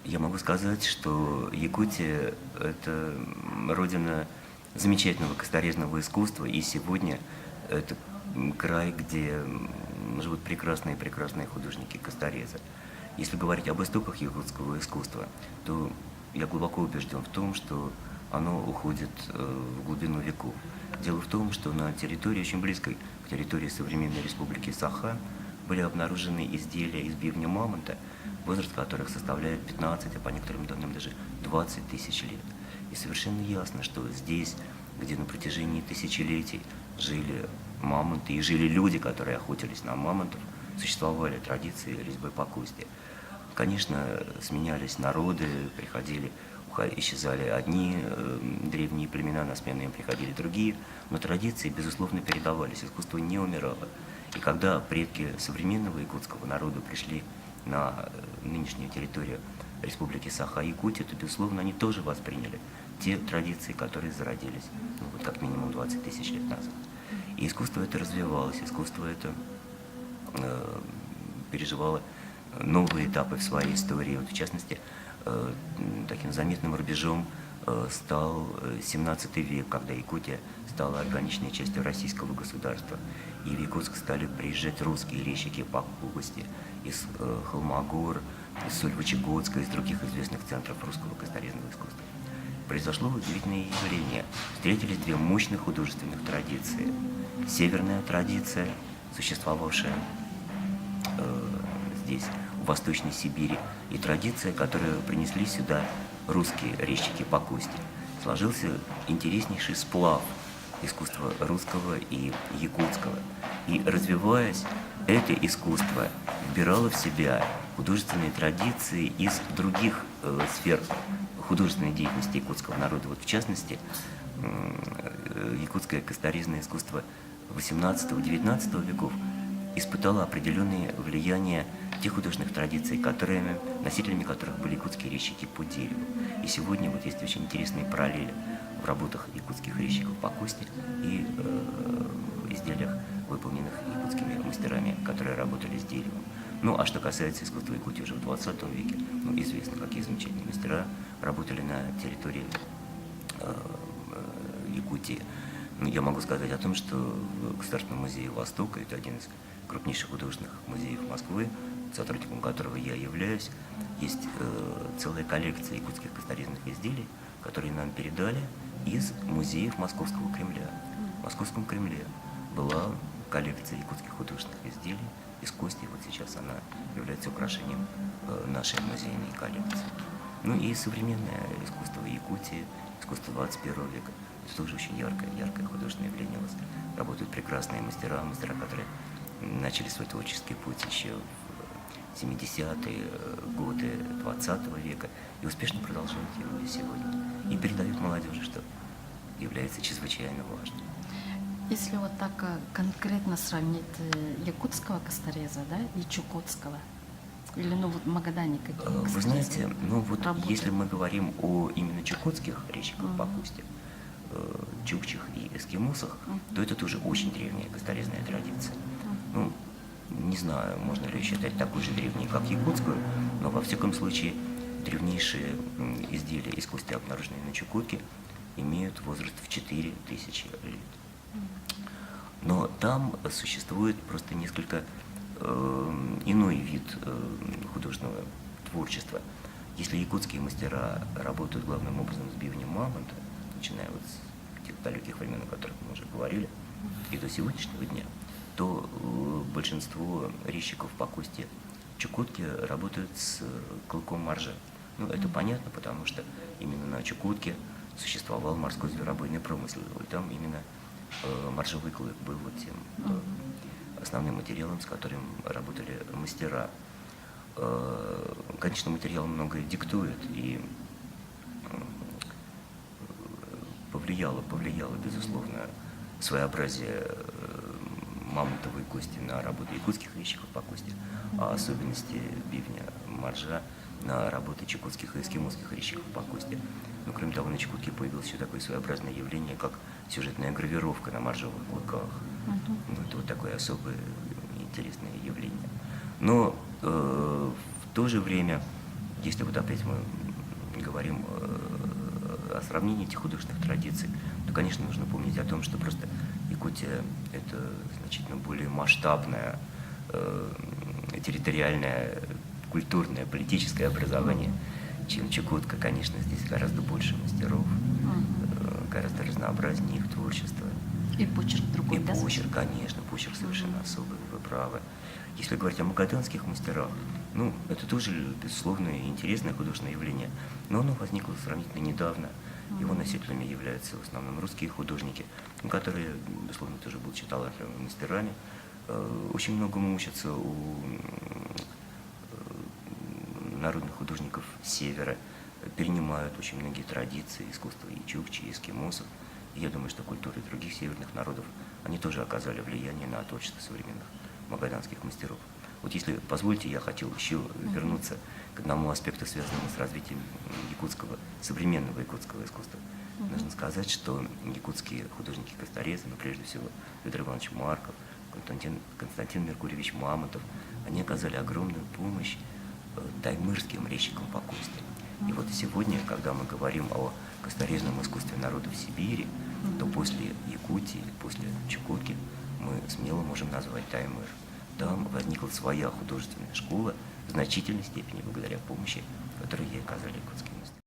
Я могу сказать, что Якутия – это родина замечательного косторезного искусства, и сегодня это край, где живут прекрасные художники-косторезы. Если говорить об истоках якутского искусства, то я глубоко убежден в том, что оно уходит в глубину веков. Дело в том, что на территории, очень близкой к территории современной республики Саха, были обнаружены изделия из бивня мамонта, возраст которых составляет 15, а по некоторым данным даже 20 тысяч лет. И совершенно ясно, что здесь, где на протяжении тысячелетий жили мамонты и жили люди, которые охотились на мамонтов, существовали традиции резьбы по кости. Конечно, сменялись народы, исчезали одни древние племена, на смену им приходили другие, но традиции, безусловно, передавались, искусство не умирало. И когда предки современного якутского народа пришли на нынешнюю территорию республики Саха-Якутия, то, безусловно, они тоже восприняли те традиции, которые зародились, ну, вот как минимум 20 тысяч лет назад. И искусство это развивалось, искусство это переживало новые этапы в своей истории. Вот, в частности, таким заметным рубежом стал 17 век, когда Якутия стала органичной частью российского государства. И в Якутск стали приезжать русские резчики по области из Холмогор, из Сольвычегодска, из других известных центров русского косторезного искусства. Произошло удивительное явление. Встретились две мощных художественных традиции. Северная традиция, существовавшая здесь, в Восточной Сибири, и традиция, которую принесли сюда русские резчики по кости. Сложился интереснейший сплав искусства русского и якутского. И развиваясь, это искусство вбирало в себя художественные традиции из других сфер художественной деятельности якутского народа. Вот в частности, якутское косторезное искусство XVIII-XIX веков испытало определенные влияния тех художественных традиций, носителями которых были якутские резчики по дереву. И сегодня вот есть очень интересные параллели в работах якутских резчиков по кости и изделиях, выполненных якутскими мастерами, которые работали с деревом. Ну, а что касается искусства Якутии уже в 20 веке, ну, известно, какие замечательные мастера работали на территории Якутии. Ну, я могу сказать о том, что в Государственном музее Востока, это один из крупнейших художественных музеев Москвы, сотрудником которого я являюсь, есть целая коллекция якутских косторезных изделий, которые нам передали из музеев Московского Кремля. В Московском Кремле была коллекция якутских художественных изделий из кости, вот сейчас она является украшением нашей музейной коллекции. Ну и современное искусство Якутии, искусство 21 века, это тоже очень яркое художественное явление. У нас работают прекрасные мастера, которые начали свой творческий путь еще в 70-е годы 20 века и успешно продолжают его и сегодня. И передают молодежи, что является чрезвычайно важным. Если вот так конкретно сравнить якутского костореза, да, и чукотского, или ну вот в Магадане какие Вы знаете, ну вот работают? если мы говорим о именно чукотских резчиках по кости, чукчих и эскимосах, то это тоже очень древняя косторезная традиция. Ну, не знаю, можно ли считать такой же древней, как якутскую, но во всяком случае древнейшие изделия из кости, обнаруженные на Чукотке, имеют возраст в 4000 лет. Но там существует просто несколько иной вид художественного творчества. Если якутские мастера работают главным образом с бивнем мамонта, начиная вот с тех далеких времен, о которых мы уже говорили, и до сегодняшнего дня, то большинство резчиков по кости Чукотки работают с клыком моржа. Ну, это понятно, потому что именно на Чукотке существовал морской зверобойный промысел, и там именно моржевый клык был вот тем основным материалом, с которым работали мастера. Конечно, материал многое диктует, и повлияло, безусловно, своеобразие мамонтовой кости на работу якутских резчиков по кости, а особенности бивня моржа на работы чукотских и эскимосских резчиков по кости. Но кроме того, на Чукотке появилось еще такое своеобразное явление, как сюжетная гравировка на моржевых клыках. Ну, это вот такое особое интересное явление. Но в то же время Если вот опять мы говорим о сравнении этих художественных традиций, то, конечно, нужно помнить о том, что просто Якутия – это значительно более масштабное территориальное, культурное, политическое образование, чем Чукотка. Конечно, здесь гораздо больше мастеров, гораздо разнообразнее их творчество. И почерк другой, И да? почерк, конечно, почерк совершенно особый, вы правы. Если говорить о магаданских мастерах, ну, это тоже, безусловно, интересное художественное явление, но оно возникло сравнительно недавно. Его носителями являются в основном русские художники, которые, безусловно, тоже будучи талантливыми мастерами, очень многому учатся у народных художников севера, перенимают очень многие традиции искусства и чукчи, и эскимосов. И я думаю, что культуры других северных народов, они тоже оказали влияние на творчество современных магаданских мастеров. Вот если позволите, я хотел еще вернуться к одному аспекту, связанному с развитием якутского, современного якутского искусства. Нужно сказать, что якутские художники-косторезы, ну, прежде всего, Федор Иванович Марков, Константин Меркурьевич Мамонтов, они оказали огромную помощь таймырским резчикам по кости. И вот сегодня, когда мы говорим о косторезном искусстве народов Сибири, то после Якутии, после Чукотки мы смело можем назвать Таймыр. Там возникла своя художественная школа в значительной степени благодаря помощи, которую ей оказали якутские мастеры.